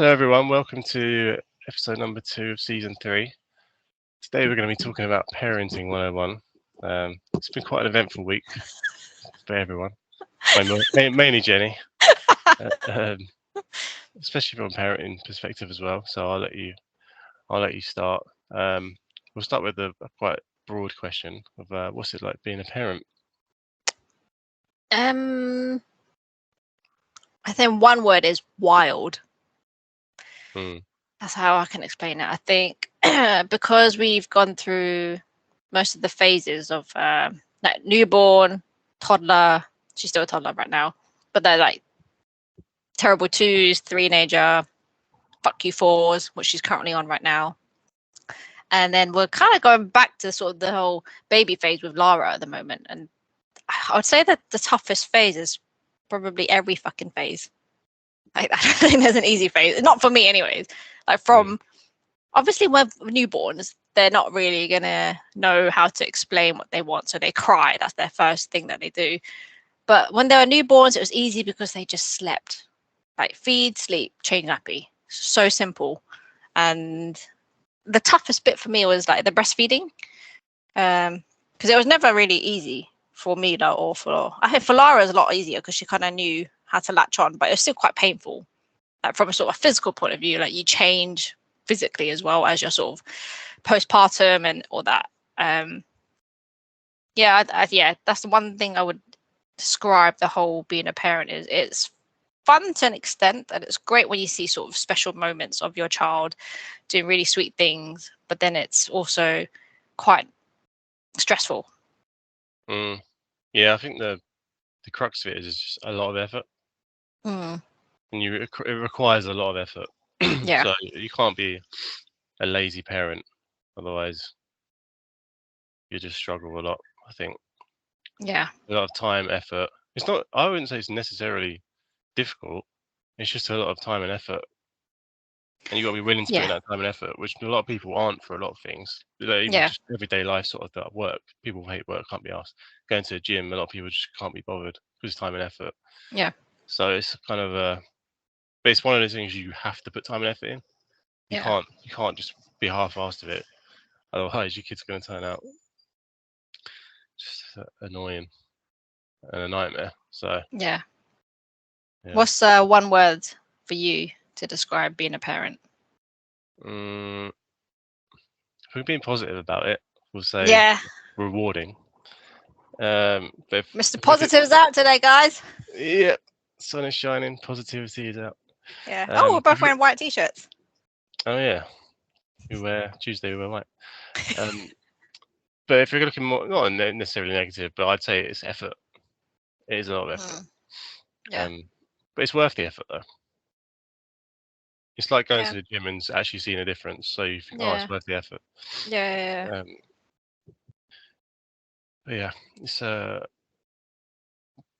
Hello everyone, welcome to episode number 2 of season 3. Today we're going to be talking about parenting 101. It's been quite an eventful week for everyone, mainly Jenny, especially from a parenting perspective as well. So I'll let you start. We'll start with a quite broad question of what's it like being a parent? I think one word is wild. That's how I can explain it. I think because we've gone through most of the phases of like newborn, toddler. She's still a toddler right now, but they're like terrible 2s, teenager, fuck you 4s, which she's currently on right now. And then we're kind of going back to sort of the whole baby phase with Lara at the moment. And I would say that the toughest phase is probably every fucking phase. Like, I don't think there's an easy phase. Not for me anyways. Like from obviously with newborns, they're not really gonna know how to explain what they want, so they cry. That's their first thing that they do. But when they were newborns, it was easy because they just slept. Like feed, sleep, change nappy. So simple. And the toughest bit for me was like the breastfeeding. Because it was never really easy for me though, or I think for Lara it was a lot easier because she kind of knew how to latch on, but it was still quite painful. Like from a sort of physical point of view, like you change physically as well as your sort of postpartum and all that. Yeah, that's the one thing I would describe the whole being a parent is. It's fun to an extent, and it's great when you see sort of special moments of your child doing really sweet things, but then it's also quite stressful. Yeah, I think the crux of it is just a lot of effort. And it requires a lot of effort. Yeah. So you can't be a lazy parent, otherwise you just struggle a lot, I think. Yeah. A lot of time, effort. It's not, I wouldn't say it's necessarily difficult. It's just a lot of time and effort. And you've got to be willing to put in that time and effort, which a lot of people aren't for a lot of things. Even just everyday life sort of that work. People hate work, can't be asked. Going to the gym, a lot of people just can't be bothered because it's time and effort. Yeah. So it's kind of but it's one of those things you have to put time and effort in. You can't just be half-assed of it. Otherwise, your kid's going to turn out just annoying and a nightmare. So yeah. What's one word for you to describe being a parent? If we're being positive about it, we'll say rewarding. But Mr. Positive's out today, guys. Yeah, sun is shining, positivity is out. Yeah. We're both wearing white t-shirts. Oh yeah, Tuesday we wear white. But if you're looking more, not necessarily negative, but I'd say it's effort. It is a lot of effort. Yeah. But it's worth the effort though. It's like going to the gym and actually seeing a difference. So you think, it's worth the effort. Yeah. But yeah, it's but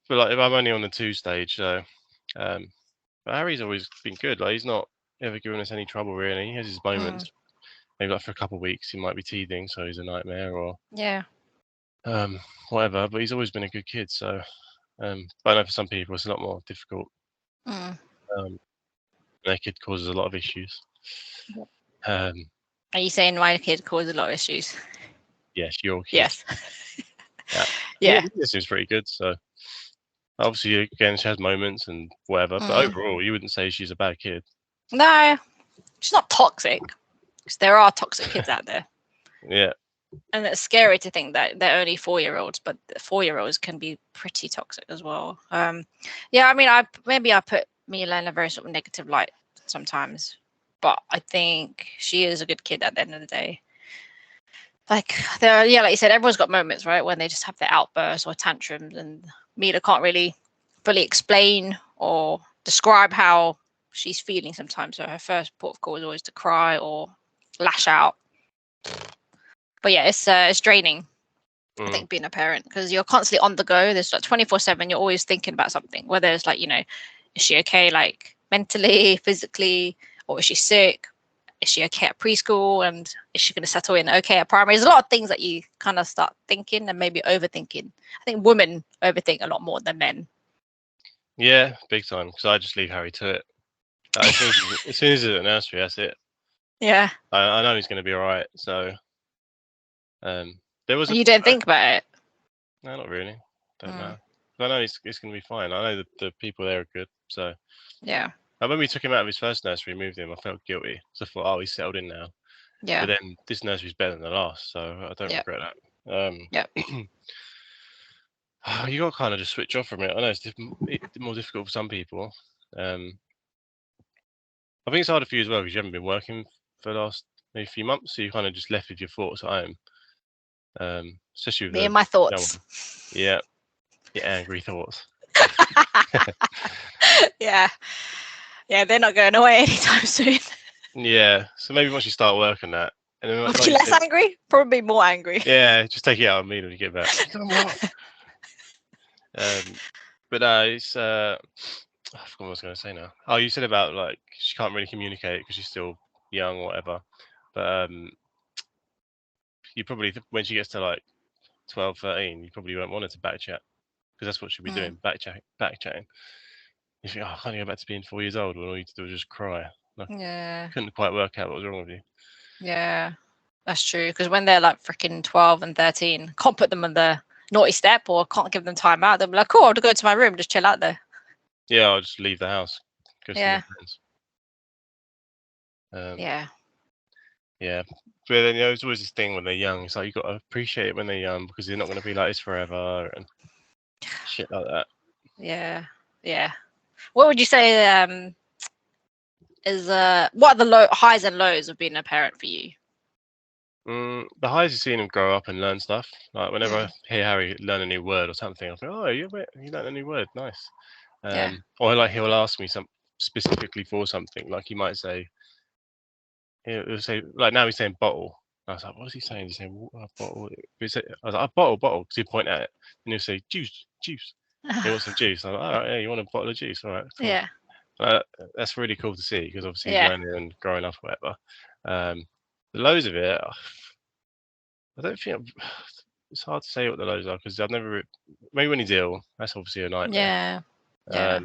like if I'm only on the 2 stage, so but Harry's always been good. Like he's not ever given us any trouble really. He has his moments. Maybe like for a couple of weeks he might be teething, so he's a nightmare or whatever. But he's always been a good kid. So but I know for some people it's a lot more difficult. Their kid causes a lot of issues. Are you saying my kid causes a lot of issues? Yes, your kid. Yes. Yeah. This is pretty good. So obviously, again, she has moments and whatever. But overall, you wouldn't say she's a bad kid. No, she's not toxic. Because there are toxic kids out there. Yeah. And it's scary to think that they're only 4-year-olds, but 4-year-olds can be pretty toxic as well. Yeah, I mean, I put Mila in a very sort of negative light sometimes, but I think she is a good kid at the end of the day. Like like you said, everyone's got moments, right, when they just have their outbursts or tantrums, and Mila can't really fully explain or describe how she's feeling sometimes. So her first port of call is always to cry or lash out. But yeah, it's draining. I think being a parent, because you're constantly on the go. There's like 24/7. You're always thinking about something. Whether it's like, is she okay, like mentally, physically, or is she sick? Is she okay at preschool, and is she going to settle in okay at primary? There's a lot of things that you kind of start thinking and maybe overthinking. I think women overthink a lot more than men. Yeah, big time. Because I just leave Harry to it. As soon as it's at nursery, that's it. Yeah. I know he's going to be all right. So, there was. You don't think about it? No, not really. Don't know. I know it's going to be fine. I know the people there are good. So. Yeah. When we took him out of his first nursery, moved him, I felt guilty. So I thought, oh, he's settled in now. Yeah. But then this nursery's better than the last, so I don't regret that. Yeah. You got to kind of just switch off from it. I know it's more difficult for some people. I think it's harder for you as well because you haven't been working for the last maybe few months, so you kind of just left with your thoughts at home. Especially with me and my thoughts. Yeah, your angry thoughts. Yeah, they're not going away anytime soon. Yeah, so maybe once you start working that, and then I'll be less angry, probably more angry. Yeah, just take it out on me when you get back. But it's I forgot what I was going to say now. Oh, you said about like she can't really communicate because she's still young or whatever. But you probably when she gets to like 12, 13, you probably won't want her to back chat because that's what she'll be doing, back chatting. You think, oh, I can't go back to being 4 years old when all you do is just cry. Yeah. Couldn't quite work out what was wrong with you. Yeah, that's true. Because when they're like freaking 12 and 13, can't put them on the naughty step or can't give them time out. They'll be like, cool, I'll go to my room, just chill out there. Yeah, I'll just leave the house. Go see my friends. Yeah. Yeah. But then it's always this thing when they're young. It's like you got to appreciate it when they're young because they're not going to be like this forever and shit like that. Yeah. Yeah. What would you say is what are the highs and lows of being a parent for you? The highs is seeing him grow up and learn stuff. Like whenever I hear Harry learn a new word or something, I think, oh, you learned a new word, nice. Or like he'll ask me some specifically for something. Like he might say, he'll say like now he's saying bottle. I was like, what is he saying? He's saying water, bottle. I was like, bottle, because he'd point at it, and he'll say juice. He wants some juice. I'm like, all right, yeah, you want a bottle of juice? All right, cool. Yeah. That's really cool to see because obviously he's learning and growing up, or whatever. The lows of it, I don't think it's hard to say what the lows are because I've never. Maybe when he's ill, that's obviously a nightmare. Yeah.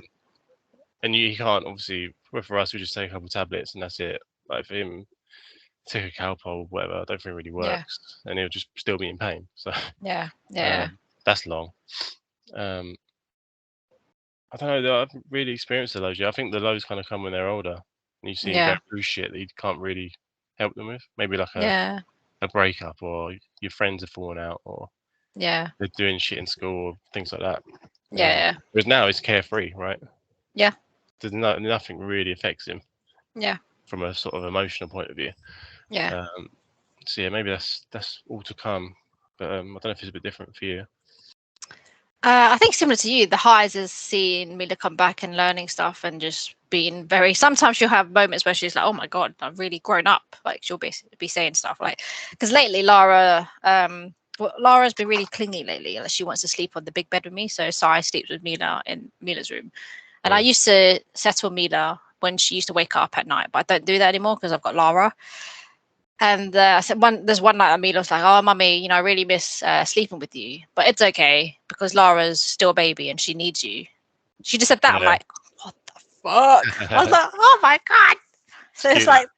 And you can't obviously. For us, we just take a couple of tablets and that's it. Like for him, take a Calpol, whatever. I don't think it really works, and he'll just still be in pain. So yeah. That's long. I don't know. I haven't really experienced the lows yet. I think the lows kind of come when they're older, and you see them go through shit that you can't really help them with. Maybe like a breakup, or your friends have fallen out, or they're doing shit in school, or things like that. Whereas now it's carefree, right? Yeah. There's nothing really affects him. Yeah. From a sort of emotional point of view. Yeah. So yeah, maybe that's all to come. But I don't know if it's a bit different for you. I think similar to you, the highs is seeing Mila come back and learning stuff and just being very. Sometimes she'll have moments where she's like, "Oh my god, I've really grown up." Like she'll be saying stuff like, because lately Lara's been really clingy lately. Like she wants to sleep on the big bed with me, so Sai sleeps with Mila in Mila's room, and I used to settle Mila when she used to wake up at night, but I don't do that anymore because I've got Lara. And I said there's one night Amelia was like, "Oh, mummy, I really miss sleeping with you, but it's okay because Lara's still a baby and she needs you." She just said that. I'm like, what the fuck? I was like, oh my god. So it's like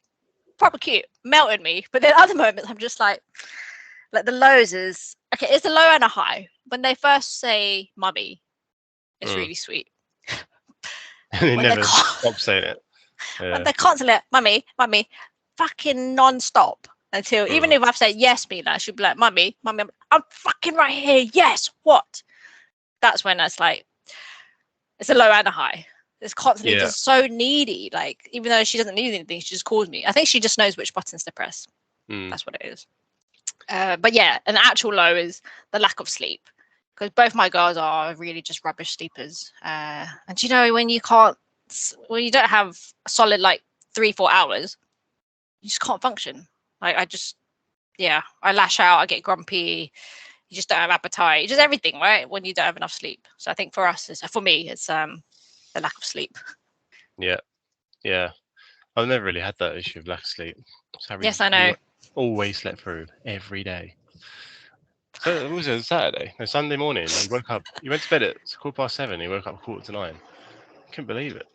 proper cute, melted me. But then other moments, I'm just like the lows is okay. It's a low and a high. When they first say "mummy," it's really sweet. They never stop saying it. When they're constantly like, "mummy, mummy," fucking non-stop until even if I've said yes, Mila, she'll be like, "Mummy, I'm fucking right here. Yes, what?" That's when it's like it's a low and a high. It's constantly just so needy. Like even though she doesn't need anything, she just calls me. I think she just knows which buttons to press. That's what it is. But yeah, an actual low is the lack of sleep because both my girls are really just rubbish sleepers. And when you don't have a solid like 3-4 hours, you just can't function. Like I lash out, I get grumpy, you just don't have appetite, just everything, right? When you don't have enough sleep. So I think for me, it's the lack of sleep. Yeah. I've never really had that issue of lack of sleep. Yes, I know. Always slept through every day. So it was a Saturday, no, Sunday morning. He woke up. He went to bed at 7:15. He woke up 8:45. Couldn't believe it.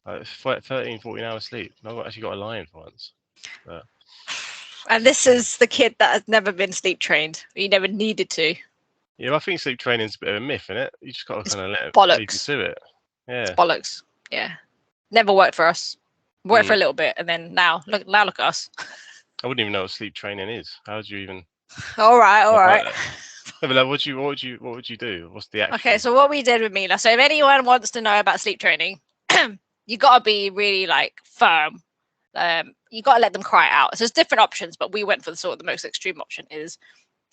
Like 13, 14 hours sleep. I've actually got a lie-in for once. But... And this is the kid that has never been sleep trained. You never needed to. Yeah, I think sleep training's a bit of a myth, isn't it? You just got to kind of leave you Bollocks. to it. Yeah. It's bollocks. Yeah. Never worked for us. Worked for a little bit, and then now look at us. I wouldn't even know what sleep training is. How would you even? All right. No, but like, what would you do? What's the action? Okay, so what we did with Mila. So if anyone wants to know about sleep training, you got to be really like firm. You got to let them cry out. So there's different options, but we went for the sort of the most extreme option is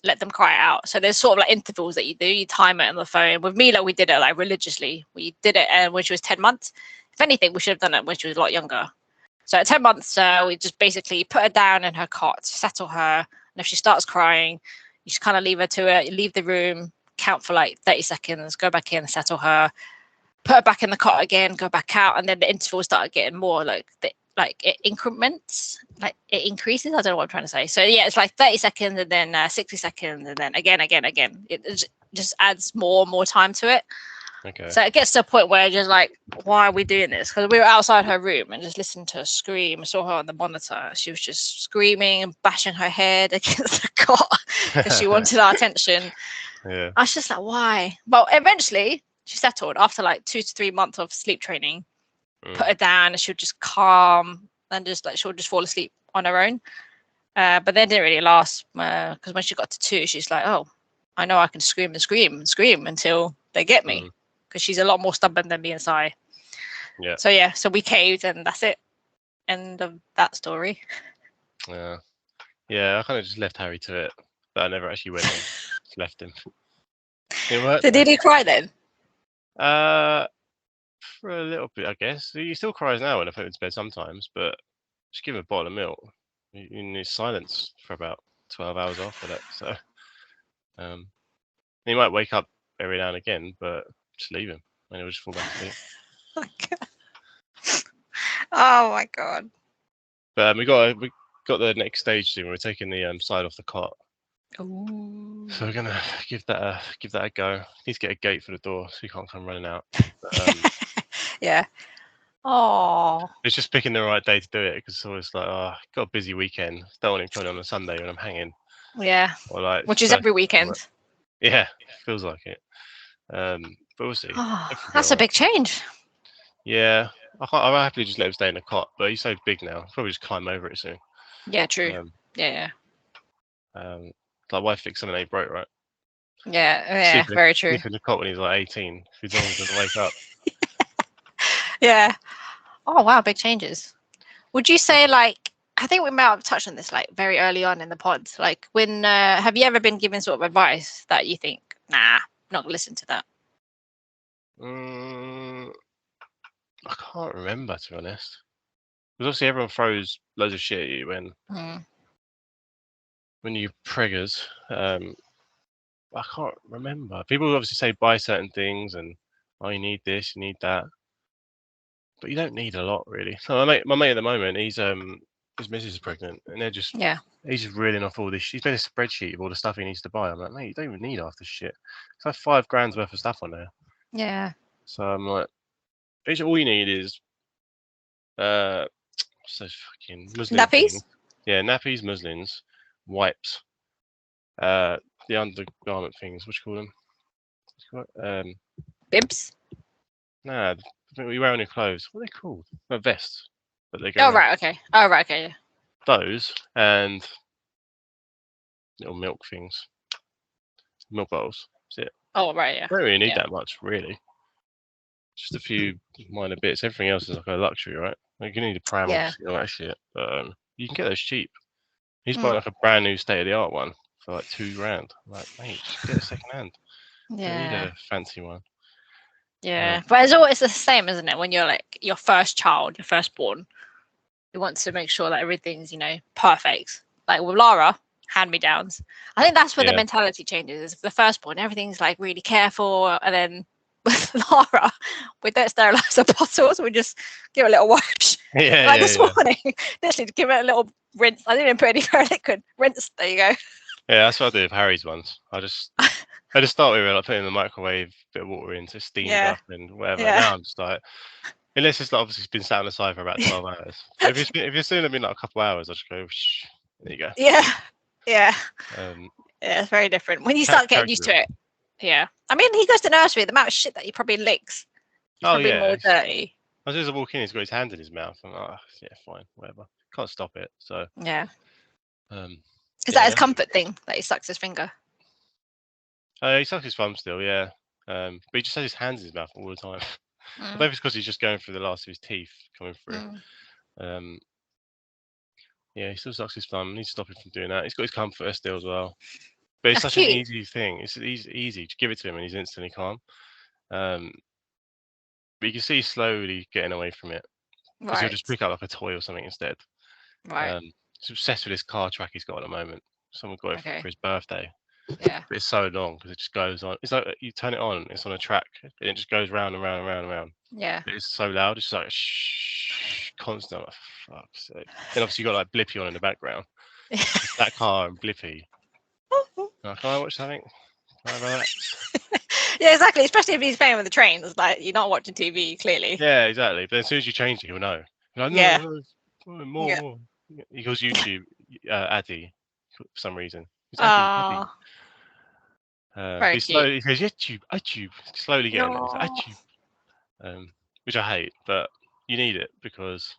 let them cry out. So there's sort of like intervals that you do. You time it on the phone. With Mila, we did it like religiously. We did it when she was 10 months. If anything, we should have done it when she was a lot younger. So at 10 months, we just basically put her down in her cot, settle her. And if she starts crying, you just kind of leave her to it. You leave the room, count for like 30 seconds, go back in, settle her, put her back in the cot again, go back out. And then the intervals started getting more like it increments, like it increases. I don't know what I'm trying to say. So yeah, it's like 30 seconds and then 60 seconds and then again. It just adds more time to it. Okay. So it gets to a point where just like, why are we doing this? Because we were outside her room and just listened to her scream. I saw her on the monitor. She was just screaming and bashing her head against the cot because she wanted our attention. Yeah. I was just like, why? But eventually she settled after like 2 to 3 months of sleep training. Put her down and she would just calm and just like she'll just fall asleep on her own. But then it didn't really last because when she got to 2, she's like, oh, I know I can scream until they get me. Because she's a lot more stubborn than me and Sai. Yeah. So we caved and that's it. End of that story. Yeah. Yeah, I kind of just left Harry to it, but I never actually went in. Just left him. It worked. So did he cry then? For a little bit, I guess. He still cries now when I put him to bed sometimes, but just give him a bottle of milk. He needs silence for about 12 hours after that. So he might wake up every now and again, but just leave him and he'll just fall back asleep. Oh my god. But we got the next stage soon. We're taking the side off the cot. Ooh. So we're gonna give that a go. Need to get a gate for the door so he can't come running out. But, yeah. Oh. it's just picking the right day to do it because it's always like, oh, got a busy weekend. Don't want him coming on a Sunday when I'm hanging. Yeah. Or like, which is every weekend. Yeah, feels like it. But we'll see. Oh, that's a big change. Yeah, I'll happily just let him stay in the cot, but he's so big now. I'll probably just climb over it soon. Yeah, true. Yeah. Like, why fix something ain't broke, right? Yeah, very true. Sleep in the cot when he's like 18, if he doesn't wake up. Yeah. Oh wow, big changes. Would you say like I think we might have touched on this like very early on in the pod. Like when have you ever been given sort of advice that you think, nah, not gonna listen to that? I can't remember, to be honest. Because obviously everyone throws loads of shit at you when you preggers. I can't remember. People obviously say buy certain things and you need this, you need that, but you don't need a lot really. So my mate at the moment, his missus is pregnant, and he's just reeling off all this. He's made a spreadsheet of all the stuff he needs to buy. I'm like, mate, you don't even need half this shit. It's like $5,000 worth of stuff on there. Yeah. So I'm like, all you need is so fucking muslin nappies. Things. Yeah, nappies, muslins, wipes, the undergarment things. What do you call them? Bibs. Nah, you wear on your clothes. What are they called? Vests. But they go. Oh right, okay. Yeah. Those and little milk things, milk bottles. That's it. Oh right, yeah. I don't really need that much, really. Just a few minor bits. Everything else is like a luxury, right? Like you need a pram, obviously, all that shit. But you can get those cheap. He's buying like a brand new state of the art one for like $2,000. I'm like, mate, just get a second hand. Yeah. Don't need a fancy one. Yeah, but it's always the same, isn't it? When you're like your first child, your firstborn, you want to make sure that everything's, perfect. Like with Lara, hand-me-downs. I think that's where the mentality changes. The firstborn, everything's like really careful, and then with Lara, we don't sterilize the bottles. We just give it a little wash. This morning, literally give it a little rinse. I didn't even put any liquid. Rinse. There you go. Yeah, that's what I do with Harry's ones. I just start with it, like put it in the microwave, bit of water in to steam it up and whatever. Now I'm just like, Unless it's like obviously been sat on the side for about 12 hours. If it's still been like a couple hours, I'll just go, shh, there you go. Yeah. Yeah. Yeah, it's very different when you start getting used to it. Yeah. I mean, he goes to nursery. The amount of shit that he probably licks is probably more dirty. As soon as I walk in, he's got his hand in his mouth. I'm like, yeah, fine, whatever. Can't stop it. So yeah. Is yeah, that his comfort thing that he sucks his finger? He sucks his thumb still, yeah. But he just has his hands in his mouth all the time. I don't know if it's because he's just going through the last of his teeth coming through. Yeah, he still sucks his thumb. I need to stop him from doing that. He's got his comforter still as well. But it's such an easy thing. It's easy. Just give it to him and he's instantly calm. But you can see he's slowly getting away from it. Because he'll just pick up like a toy or something instead. Right. He's obsessed with this car track he's got at the moment. Someone got it for his birthday. Yeah. But it's so long because it just goes on. It's like you turn it on, it's on a track, and it just goes round and round and round and round. Yeah. But it's so loud. It's like shh, constant. Like, fuck's sake. Then obviously you got like Blippy on in the background. That car and Blippy. Like, can I watch something? Can I relax? Yeah, exactly. Especially if he's playing with the trains, like you're not watching TV clearly. Yeah, exactly. But as soon as you change it, he'll know. Like, no, more. He calls YouTube Addy for some reason. He's Addy. Very he slowly goes YouTube, slowly getting it. He's YouTube, which I hate, but you need it because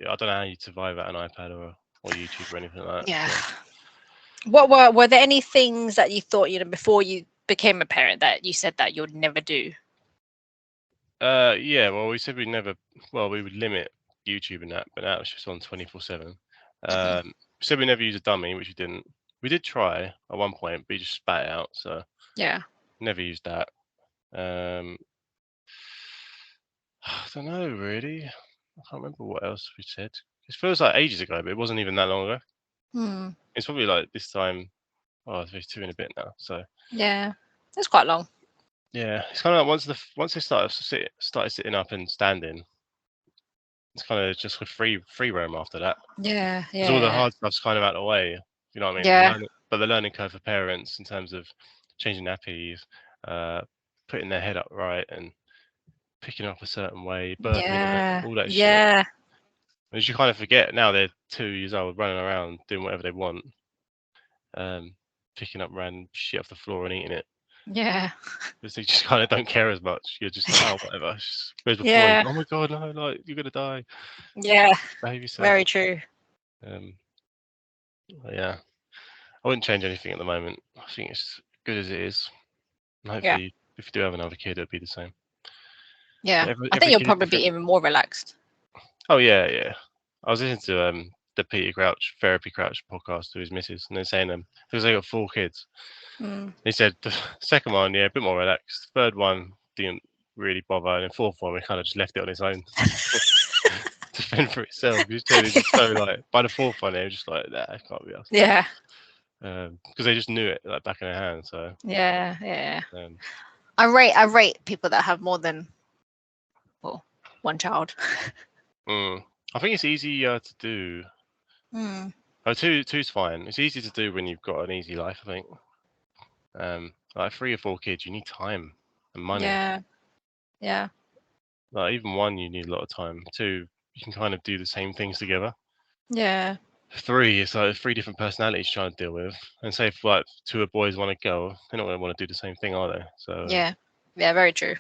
I don't know how you'd survive at an iPad or YouTube or anything like that. Yeah. So. What were there any things that you thought, before you became a parent that you said that you'd never do? Yeah, well, we said we would limit YouTube and that, but now it's just on 24/7. We said we never use a dummy, which we didn't. We did try at one point, but he just spat it out, so yeah, never used that. I don't know really. I can't remember what else we said. It feels like ages ago, but it wasn't even that long ago. It's probably like this time. Oh, it's 2 and a bit now. So yeah, it's quite long. Yeah, it's kind of like once they started sitting up and standing, it's kind of just a free roam after that. Yeah. Because all the hard stuff's kind of out of the way. You know what I mean? Yeah. But the learning curve for parents in terms of changing nappies, putting their head up right, and picking up a certain way, burping, all that shit. Yeah. As you kind of forget now, they're 2 years old, running around doing whatever they want, picking up random shit off the floor and eating it. Yeah. Because they just kind of don't care as much. You're just like, oh, whatever. Whereas before, Yeah. oh my god, no, like you're gonna die. Yeah. Behave yourself. Very true. Yeah, I wouldn't change anything at the moment. I think it's good as it is. And hopefully, if you do have another kid, it'll be the same. Yeah, I think you'll probably be even more relaxed. Oh yeah. I was listening to the Peter Crouch Therapy Crouch podcast with his missus, and they're saying because they got 4 kids. He said the second one, a bit more relaxed. Third one didn't really bother, and the fourth one we kind of just left it on its own to fend for itself. He was just so like by the fourth one they were just like, nah, it can't be us. Yeah. Because they just knew it like back in their hand. So yeah. I rate people that have more than one child. I think it's easier to do. Two's fine. It's easy to do when you've got an easy life, I think. Like 3 or 4 kids, you need time and money. Yeah. Like even 1, you need a lot of time. 2, you can kind of do the same things together. Yeah. 3, it's like 3 different personalities trying to deal with. And say if like 2 boys want to go, they're not going to want to do the same thing, are they? So yeah, very true.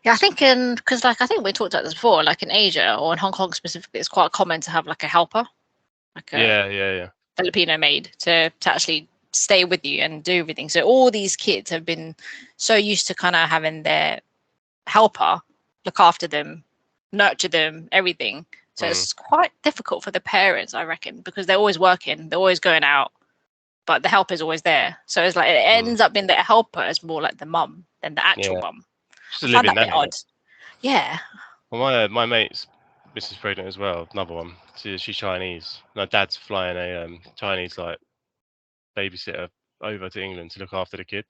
Yeah, I think because I think we talked about this before, like in Asia or in Hong Kong specifically, it's quite common to have like a helper, like a Filipino maid to actually stay with you and do everything. So all these kids have been so used to kind of having their helper look after them, nurture them, everything. So it's quite difficult for the parents, I reckon, because they're always working, they're always going out, but the helper is always there. So it's like it ends up being the helper is more like the mum than the actual mum. Just a living that bit odd. Yeah. Well, my mate's Mrs. Pregnant as well. Another one. She's Chinese. My dad's flying a Chinese like babysitter over to England to look after the kid.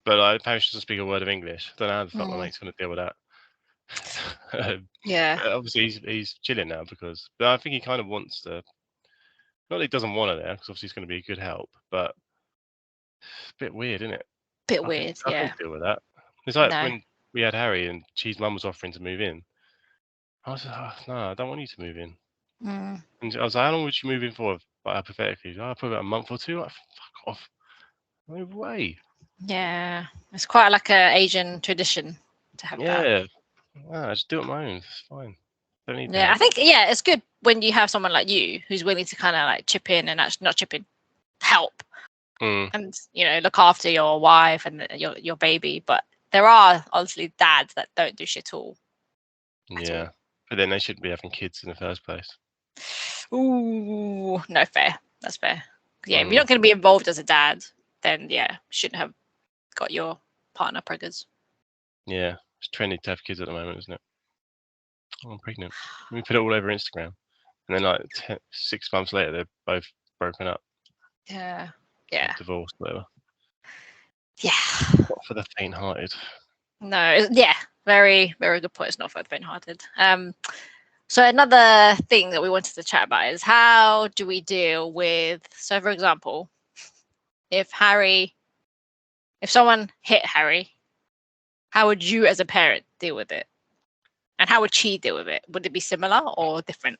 But apparently she doesn't speak a word of English. I don't know how the fuck my mate's going to deal with that. Obviously he's chilling now but I think he kind of wants to. Not that he doesn't want her there, because obviously he's going to be a good help. But it's a bit weird, isn't it? Bit weird. I can't deal with that. It's like when we had Harry, and Che's mum was offering to move in. I was like, oh, no, I don't want you to move in. Mm. And I was like, how long would you move in for? Like, hypothetically, oh, probably about a month or two. Like, fuck off. No way. Yeah, it's quite like a Asian tradition to have that. Yeah. Nah, just do it on my own. It's fine. Don't need Yeah, that. I think it's good when you have someone like you who's willing to kind of like chip in and actually not chip in, help, and look after your wife and your baby. But there are obviously dads that don't do shit all. Yeah, but then they shouldn't be having kids in the first place. Ooh, no, fair. That's fair. Yeah, if you're not going to be involved as a dad, then yeah, shouldn't have got your partner preggers. Yeah, it's trendy to have kids at the moment, isn't it? Oh, I'm pregnant. Let me put it all over Instagram, and then like 6 months later, they're both broken up. Yeah. Divorced, whatever. Yeah. Not for the faint-hearted. No. Yeah. Very, very good point. It's not for the faint-hearted. So another thing that we wanted to chat about is how do we deal with? So, for example, if someone hit Harry, how would you, as a parent, deal with it? And how would she deal with it? Would it be similar or different?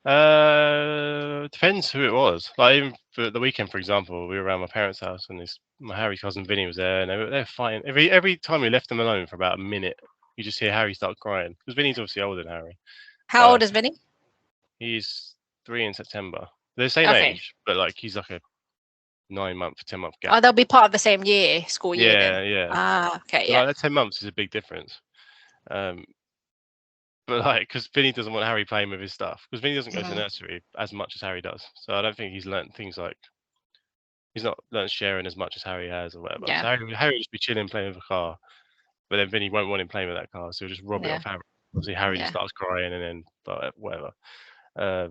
Depends who it was. Like even for the weekend, for example, we were around my parents' house, and my Harry cousin Vinny was there, and they're fighting. Every time we left them alone for about a minute, you just hear Harry start crying because Vinny's obviously older than Harry. How old is Vinny? He's 3 in September. They're the same age, but like he's like a 9-month, 10-month gap. Oh, they'll be part of the same school year then. Yeah. Ah, okay, So, yeah. like that 10 months is a big difference. But like, because Vinny doesn't want Harry playing with his stuff, because Vinny doesn't go to nursery as much as Harry does. So I don't think he's learnt things like he's not learnt sharing as much as Harry has or whatever. Yeah. So Harry will just be chilling playing with a car, but then Vinny won't want him playing with that car, so he'll just rob it off Harry. Obviously, Harry just starts crying and then whatever. I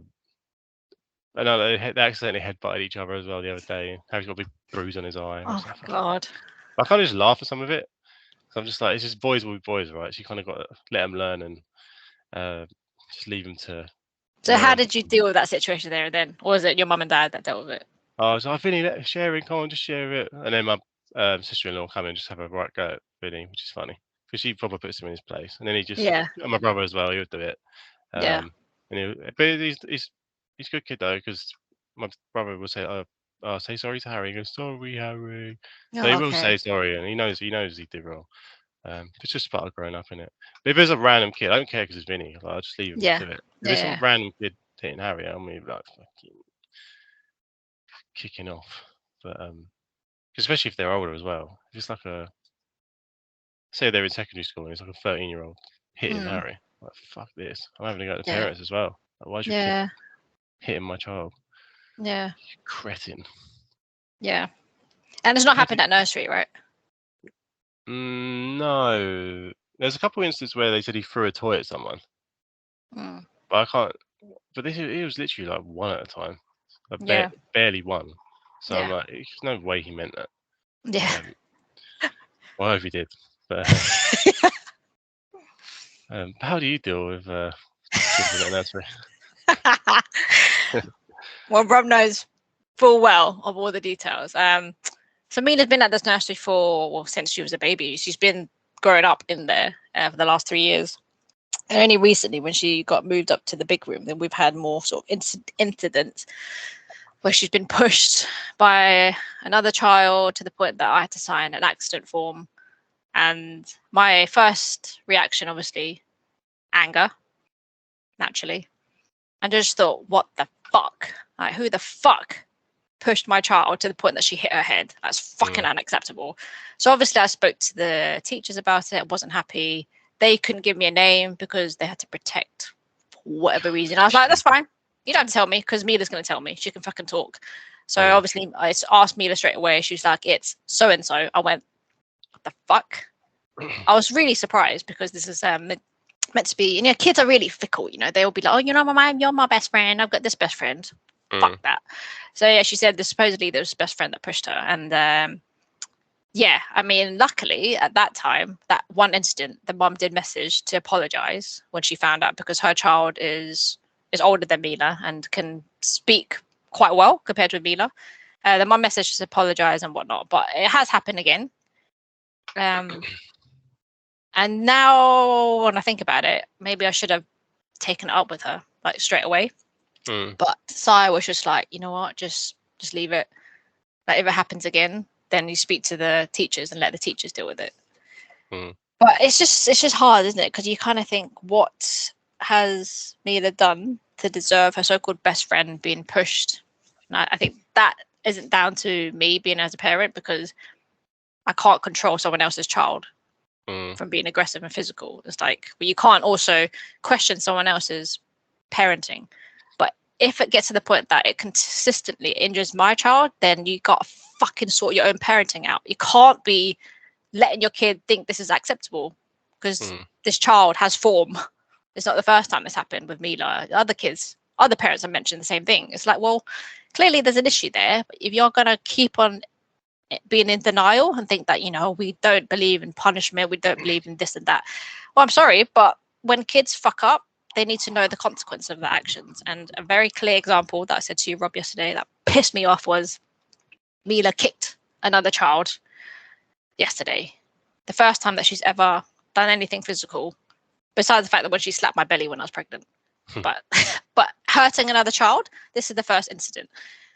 know they accidentally headbutted each other as well the other day. Harry's got a big bruise on his eye. Oh God. I kind of just laugh at some of it. So I'm just like, it's just boys will be boys, right? So you kind of got to let them learn and just leave them to. So how did you deal with that situation there and then? Or was it your mum and dad that dealt with it? I was like, Vinny, let's share it. Come on, just share it. And then my sister-in-law come and just have a right go at Vinny, which is funny because she probably puts him in his place. And then he just, and my brother as well, he would do it. But he's a good kid though, because my brother will say, "Oh, say sorry to Harry." He goes, "Sorry, Harry." So he will say sorry, and he knows he did wrong. It's just part of growing up, innit? But if there's a random kid, I don't care because it's Vinny. Like, I'll just leave him to it. If it's some random kid hitting Harry, I'm gonna be like fucking kicking off. But especially if they're older as well. If it's like say they're in secondary school and it's like a 13-year-old hitting Harry. Like, fuck this. I'm having to go to the parents as well. Like, why is your kid hitting my child? Yeah. You cretin. Yeah. And it's not happened at nursery, right? No. There's a couple of instances where they said he threw a toy at someone. But I can't. But it was literally like one at a time. Barely one. So I'm like, there's no way he meant that. Yeah. Well, I hope he did. But how do you deal with children at nursery? Well, Rob knows full well of all the details. So Mina's been at this nursery since she was a baby. She's been growing up in there for the last 3 years. And only recently, when she got moved up to the big room, then we've had more sort of incidents where she's been pushed by another child to the point that I had to sign an accident form. And my first reaction, obviously, anger, naturally. I just thought, what the fuck? Like, who the fuck pushed my child to the point that she hit her head? That's fucking unacceptable. So obviously I spoke to the teachers about it. I wasn't happy. They couldn't give me a name because they had to protect for whatever reason. I was like, that's fine. You don't have to tell me because Mila's going to tell me. She can fucking talk. So obviously I asked Mila straight away. She was like, it's so-and-so. I went, what the fuck? I was really surprised because this is meant to be, kids are really fickle, they'll be like, oh, you're my best friend. I've got this best friend. Fuck that. So yeah, she said supposedly there was a best friend that pushed her. And luckily at that time, that one incident, the mom did message to apologize when she found out because her child is older than Mila and can speak quite well compared to Mila. The mom messaged to apologize and whatnot, but it has happened again. And now when I think about it, maybe I should have taken it up with her like straight away. But Sai was just like, you know what, just leave it. Like if it happens again, then you speak to the teachers and let the teachers deal with it. But it's just hard, isn't it? Because you kind of think, what has Mila done to deserve her so-called best friend being pushed? And I think that isn't down to me being as a parent, because I can't control someone else's child from being aggressive and physical. It's like, well, you can't also question someone else's parenting. But if it gets to the point that it consistently injures my child, then you got to fucking sort your own parenting out. You can't be letting your kid think this is acceptable, because this child has form. It's not the first time this happened with Mila. Other parents have mentioned the same thing. It's like, well, clearly there's an issue there. But if you're going to keep on being in denial and think that, we don't believe in punishment, we don't believe in this and that. Well, I'm sorry, but when kids fuck up, they need to know the consequence of their actions. And a very clear example that I said to you, Rob, yesterday that pissed me off was Mila kicked another child yesterday. The first time that she's ever done anything physical, besides the fact that when she slapped my belly when I was pregnant. But hurting another child, this is the first incident.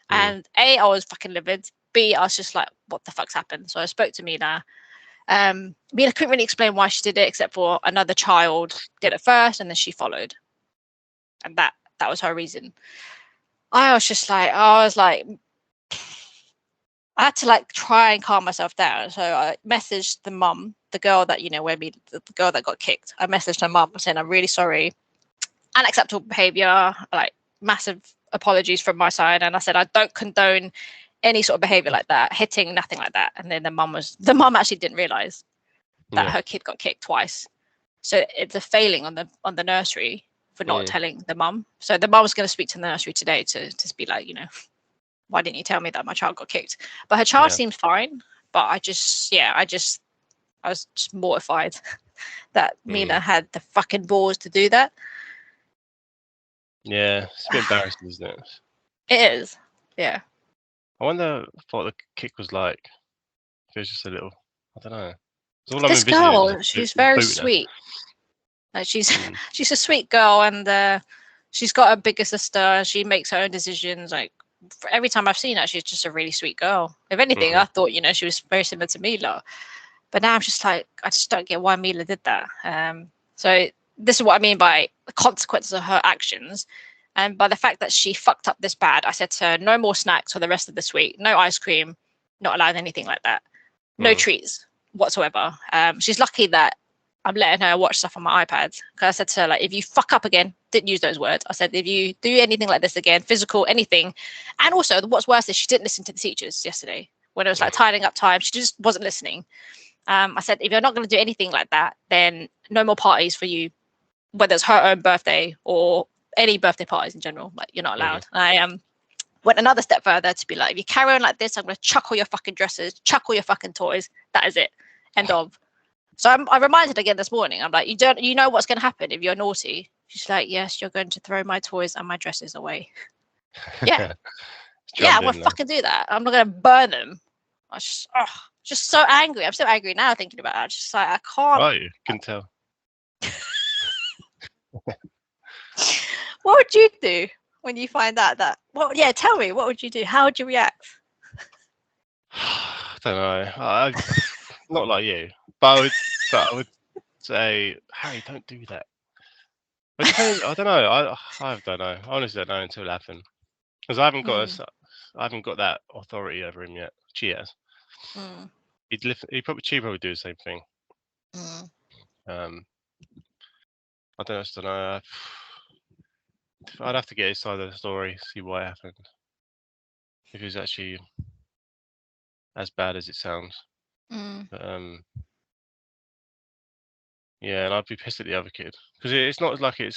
And A, I was fucking livid. B, I was just like, what the fuck's happened? So I spoke to Mila. Mila couldn't really explain why she did it, except for another child did it first and then she followed. And that was her reason. I had to like try and calm myself down. So I messaged the mum, the girl that, the girl that got kicked. I messaged her mum saying, I'm really sorry. Unacceptable behavior, like massive apologies from my side. And I said, I don't condone any sort of behavior like that, hitting, nothing like that. And then the mum actually didn't realize that her kid got kicked twice. So it's a failing on the nursery for not telling the mum. So the mum was going to speak to the nursery today to be like, why didn't you tell me that my child got kicked? But her child seemed fine. But I was just mortified that Mina had the fucking balls to do that. Yeah, it's a bit embarrassing, isn't it? It is. Yeah. I wonder what the kick was like. If it was just a little, I don't know. This girl, she's very sweet. Like she's a sweet girl, and she's got a bigger sister. She makes her own decisions. Like every time I've seen her, she's just a really sweet girl. If anything, I thought she was very similar to Mila, but now I'm just like, I just don't get why Mila did that. So this is what I mean by the consequences of her actions. And by the fact that she fucked up this bad, I said to her, no more snacks for the rest of this week. No ice cream, not allowed anything like that. No treats whatsoever. She's lucky that I'm letting her watch stuff on my iPad. Because I said to her, like, if you fuck up again, didn't use those words. I said, if you do anything like this again, physical, anything. And also, what's worse is she didn't listen to the teachers yesterday. When it was like tidying up time, she just wasn't listening. I said, if you're not going to do anything like that, then no more parties for you, whether it's her own birthday or any birthday parties in general. Like, you're not allowed. I went another step further to be like, if you carry on like this, I'm going to chuck all your fucking dresses, chuck all your fucking toys. That is it. End of. So I reminded again this morning. I'm like, you know what's going to happen if you're naughty? She's like, yes, you're going to throw my toys and my dresses away. Yeah. I'm going to fucking do that. I'm not going to burn them. I just so angry. I'm so angry now thinking about it. I'm just like, I can't. Oh, you can tell. What would you do when you find out that? Well, yeah, tell me. What would you do? How would you react? I don't know. Not like you, but I would say, Harry, don't do that. But it depends. I don't know. I don't know. I honestly don't know until it happened, because I haven't got that authority over him yet. She has. She probably do the same thing. I don't know. I'd have to get his side of the story, see what happened. If it was actually as bad as it sounds. But, yeah, and I'd be pissed at the other kid, because it's not like if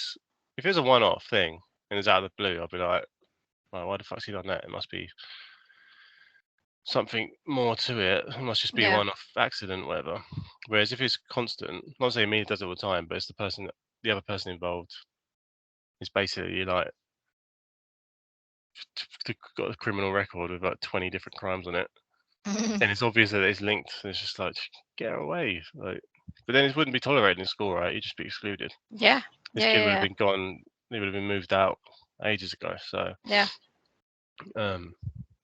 it's a one-off thing and it's out of the blue, I'd be like, well, why the fuck's he done that? It must be something more to it. It must just be a one-off accident, whatever. Whereas if it's constant, I'm not saying me does it all the time, but it's the other person involved is basically like got a criminal record with like 20 different crimes on it, and it's obvious that it's linked. It's just like, get her away, like. But then it wouldn't be tolerated in school, right? You'd just be excluded. Yeah. This kid would have been gone. They would have been moved out ages ago. So Yeah. they're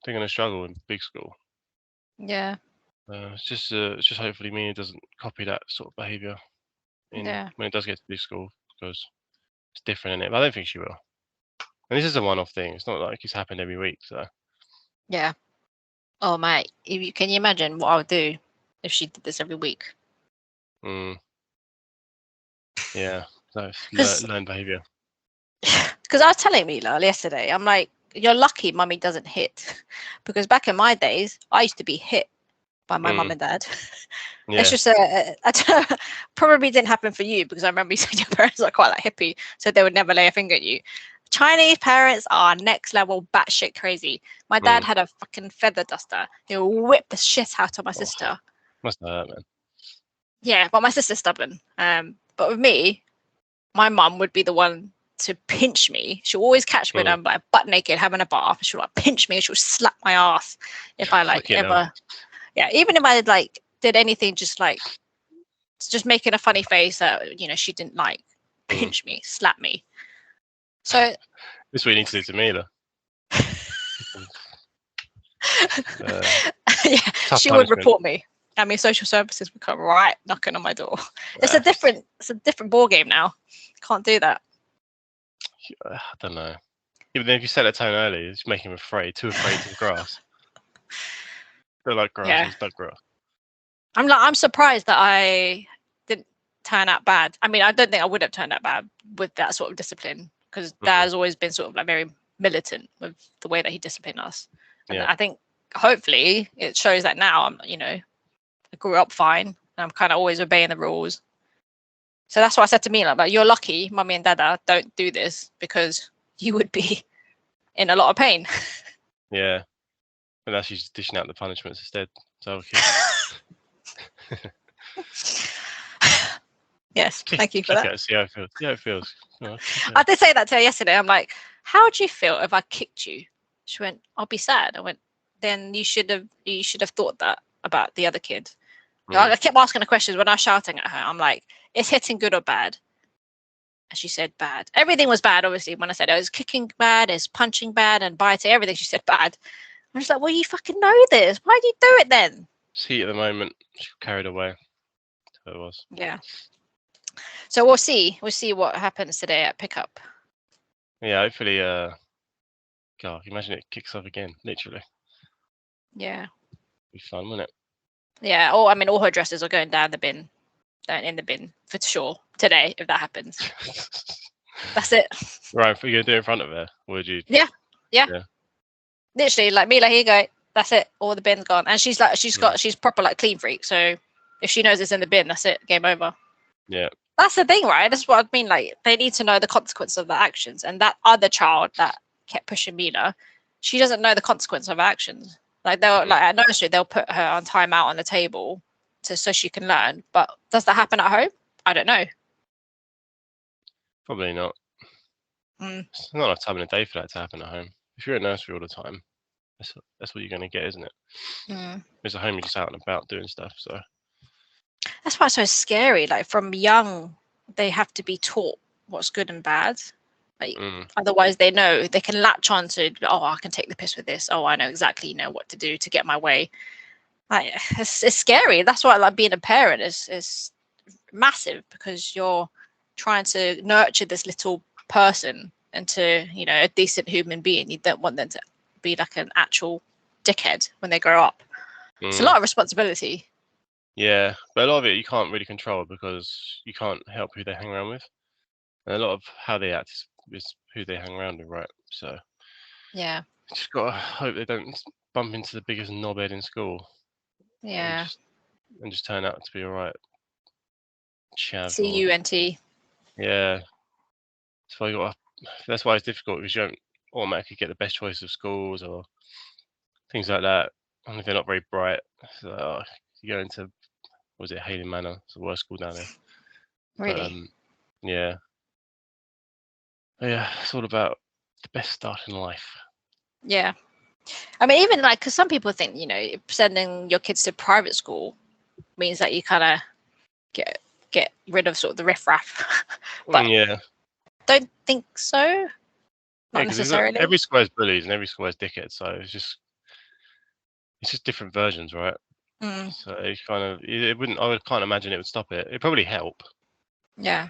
going to struggle in big school. Yeah. It's just hopefully Mina doesn't copy that sort of behaviour when it does get to big school, because it's different in it. But I don't think she will. And this is a one-off thing. It's not like it's happened every week. So yeah. Oh mate, can you imagine what I would do if she did this every week? Yeah, so learn behaviour. Because I was telling Mila yesterday, I'm like, you're lucky mummy doesn't hit, because back in my days I used to be hit by my mum and dad. Yeah. It's just probably didn't happen for you, because I remember you said your parents are quite like hippie, so they would never lay a finger at you. Chinese parents are next level batshit crazy. My dad had a fucking feather duster. He would whip the shit out of my sister. Must hurt, man. Yeah, but my sister's stubborn. But with me, my mum would be the one to pinch me. She'll always catch me when I'm like butt naked having a bath. She'll like pinch me. She'll slap my ass if I like ever. Yeah, even if I like did anything, just making a funny face that she didn't like, pinch me, slap me. So this is what you need to do to me, though. Yeah, she would report me. I mean, social services would come right knocking on my door. It's a different ball game now. Can't do that. I don't know. Even if you set a tone early, it's making him too afraid to the grass. They like grass. Yeah. He's dug grass. I'm surprised that I didn't turn out bad. I mean, I don't think I would have turned out bad with that sort of discipline, because Dad's always been sort of like very militant with the way that he disciplined us. And I think hopefully it shows that now I grew up fine and I'm kind of always obeying the rules. So that's what I said to Mila, like, you're lucky mummy and dada don't do this, because you would be in a lot of pain. Yeah. And now she's dishing out the punishments instead. So Yes, thank you for that. See how it feels. I did say that to her yesterday. I'm like, how would you feel if I kicked you? She went, I'll be sad. I went, then you should have thought that about the other kid. I kept asking her questions when I was shouting at her. I'm like, is hitting good or bad? And she said bad. Everything was bad, obviously. When I said it was kicking bad, it's punching bad, and biting, everything, she said bad. I'm just like, well, you fucking know this. Why do you do it then? It's heat at the moment. She carried away. So it was. Yeah. So we'll see. We'll see what happens today at pickup. Yeah, hopefully. God, imagine it kicks off again. Literally. Yeah. It'd be fun, wouldn't it? Yeah. Oh, I mean, all her dresses are going down the bin, in the bin for sure today. If that happens, that's it. Right, are you gonna do it in front of her, or would you? Yeah. Literally, like, Mila, here you go. That's it. All the bin's gone, and she's proper like clean freak. So if she knows it's in the bin, that's it. Game over. Yeah. That's the thing, right? That's what I mean. Like, they need to know the consequence of their actions. And that other child that kept pushing Mila, she doesn't know the consequence of her actions. Like, they'll like at nursery, they'll put her on timeout on the table so she can learn. But does that happen at home? I don't know. Probably not. It's not enough time in a day for that to happen at home. If you're at nursery all the time, that's what you're going to get, isn't it? Whereas at home, you're just out and about doing stuff. So that's why it's so scary. Like, from young, they have to be taught what's good and bad. Like, otherwise they know they can latch on to, oh, I can take the piss with this. Oh, I know exactly what to do to get my way. Like, it's scary. That's why, like, being a parent is massive, because you're trying to nurture this little person into a decent human being. You don't want them to be like an actual dickhead when they grow up. It's a lot of responsibility. Yeah, but a lot of it you can't really control, because you can't help who they hang around with, and a lot of how they act is who they hang around with, right? So yeah, just gotta hope they don't bump into the biggest knobhead in school. Yeah, and just turn out to be all right. CUNT. Yeah, that's why it's difficult, because you don't automatically get the best choice of schools or things like that, and if they're not very bright. So you go into, was it Hayden Manor? It's the worst school down there. Really? Yeah. Yeah, it's all about the best start in life. Yeah. I mean, even like, because some people think, sending your kids to private school means that you kind of get rid of sort of the riffraff. But Yeah. don't think so. Not necessarily. Every school has bullies and every school has dickheads, so it's just different versions, right? So it kind of I can't imagine it would stop it. It'd probably help. Yeah.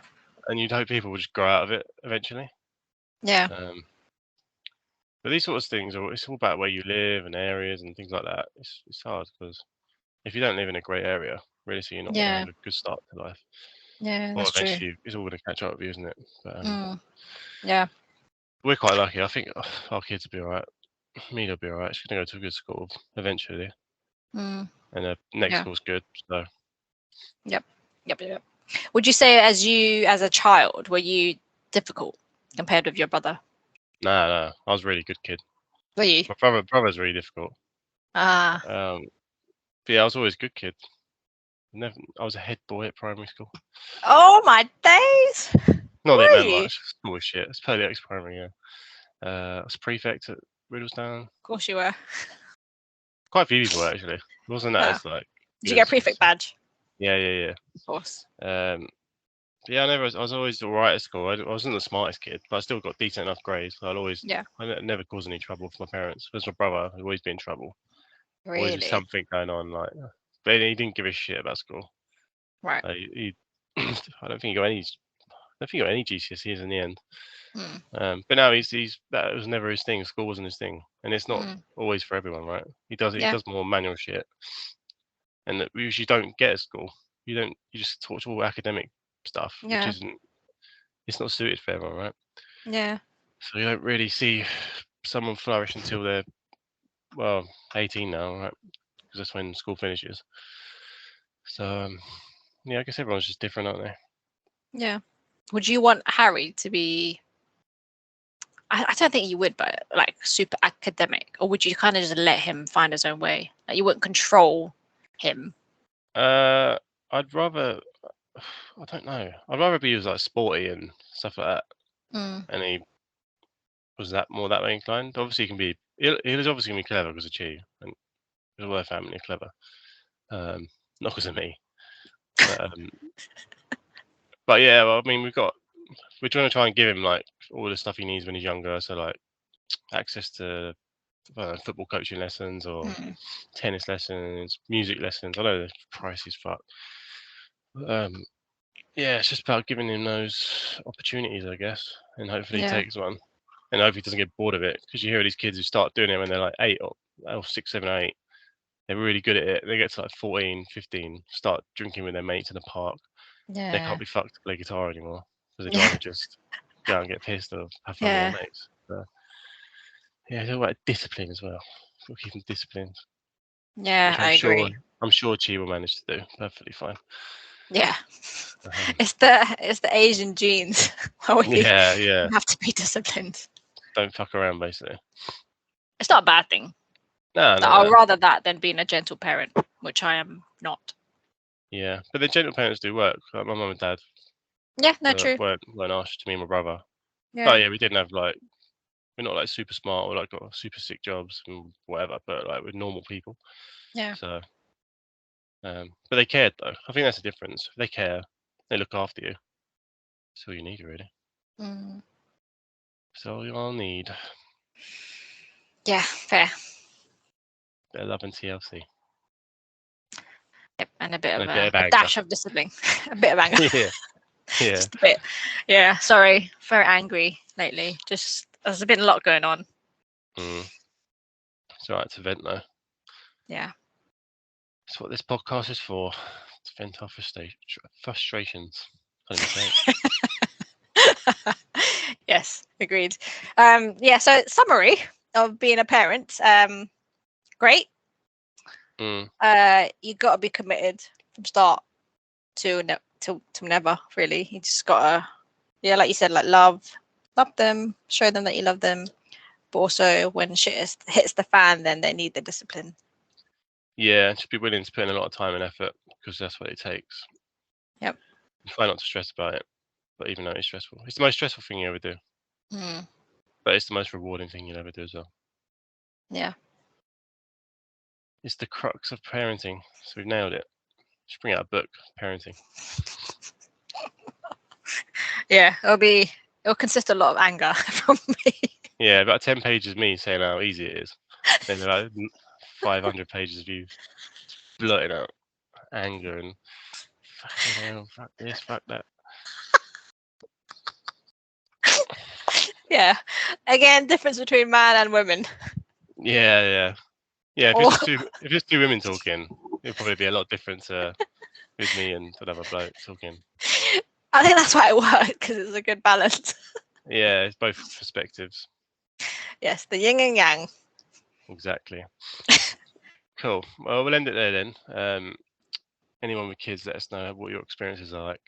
And you'd hope people would just grow out of it eventually. Yeah. But these sorts of things, it's all about where you live and areas and things like that. It's hard because if you don't live in a great area, really, so you're not going to have a good start to life. Yeah, Or that's true. eventually, it's all going to catch up with you, isn't it? But, yeah. We're quite lucky. I think our kids will be all right. Mila will be all right. She's going to go to a good school eventually. And the next school's good. So. Yep. Would you say as a child, were you difficult compared with your brother? No. I was a really good kid. Were you? My brother's really difficult. Ah. But yeah, I was always a good kid. I was a head boy at primary school. Oh my days! Not that it meant much. School was shit. It's Purley X primary, yeah. I was prefect at Riddlesdown. Of course you were. Quite a few people were, actually. It wasn't that as like. Did you get a prefect badge? Yeah. Of course. Yeah, I was always all right at school. I wasn't the smartest kid, but I still got decent enough grades. So I never caused any trouble for my parents. Because my brother would always be in trouble. Really? Always was something going on, like. But he didn't give a shit about school. Right. I don't think he got any. GCSEs in the end. But now that was never his thing. School wasn't his thing, and it's not always for everyone, right? He does more manual shit, and that we usually don't get at school. You just talk to all academic stuff, which it's not suited for everyone, right? Yeah. So you don't really see someone flourish until they're 18 now, right? Because that's when school finishes. So I guess everyone's just different, aren't they? Yeah. Would you want Harry to be? I don't think you would, but like super academic, or would you kind of just let him find his own way? Like you wouldn't control him. I'd rather. I don't know. I'd rather be like sporty and stuff like that. And he was that way inclined. Obviously, he can be. He was obviously gonna be clever because of Chi, and because of her family are clever. Not because of me. But yeah, well, I mean, we're trying to try and give him like all the stuff he needs when he's younger. So like access to football coaching lessons or tennis lessons, music lessons. I know the price is fucked. Yeah, it's just about giving him those opportunities, I guess, and hopefully he takes one, and hopefully he doesn't get bored of it. Because you hear these kids who start doing it when they're like 8 or 6, 7, 8. They're really good at it. They get to like 14, 15, start drinking with their mates in the park. Yeah. They can't be fucked to play guitar anymore because they'd rather just go out and get pissed or have fun with their mates. So, yeah, it's all about discipline as well. We'll keep them disciplined. Yeah, I agree. I'm sure Chi will manage to do perfectly fine. Yeah, it's the Asian genes. Yeah. Have to be disciplined. Don't fuck around, basically. It's not a bad thing. No. I'd rather that than being a gentle parent, which I am not. Yeah, but the gentle parents do work. Like my mum and dad. Yeah, no, true. weren't harsh to me and my brother. Yeah. Oh yeah, we didn't have like. We're not like super smart or like got super sick jobs and whatever, but like we're normal people. Yeah. So, but they cared though. I think that's the difference. They care. They look after you. That's all you need, really. That's all you all need. Yeah, fair. Bit of love and TLC. Yep, and a bit of a dash of discipline. A bit of anger. Yeah. Just a bit. Yeah, sorry. Very angry lately. Just there's been a lot going on. It's alright to vent though. Yeah. That's what this podcast is for. To vent our frustrations. Can't even say it. Yes, agreed. Yeah, so summary of being a parent. Great. You gotta be committed from start to never, really. You just gotta, like you said, like love them, show them that you love them, but also when shit hits the fan, then they need the discipline. Yeah, just be willing to put in a lot of time and effort because that's what it takes. Yep. Try not to stress about it, but even though it's stressful, it's the most stressful thing you ever do. But it's the most rewarding thing you'll ever do as well. Yeah. It's the crux of parenting, so we've nailed it. Just bring out a book, parenting. Yeah, it'll consist of a lot of anger from me. Yeah, about 10 pages of me saying how easy it is. Then about 500 pages of you blurting out anger and fucking hell, fuck this, fuck that. Yeah. Again, difference between man and women. Yeah. If it's two women talking, it'll probably be a lot different with me and another bloke talking. I think that's why it works, because it's a good balance. Yeah, it's both perspectives. Yes, the yin and yang. Exactly. Cool. Well, we'll end it there then. Anyone with kids, let us know what your experiences are like.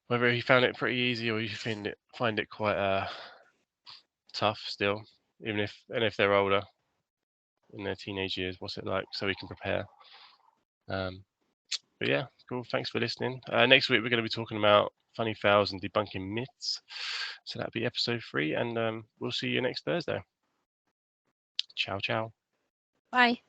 Whether you found it pretty easy or you find it quite tough still, if they're older, in their teenage years, what's it like, so we can prepare. But yeah, cool. Thanks for listening. Next week we're going to be talking about funny fails and debunking myths. So that'll be episode 3, and we'll see you next Thursday. Ciao, ciao. Bye.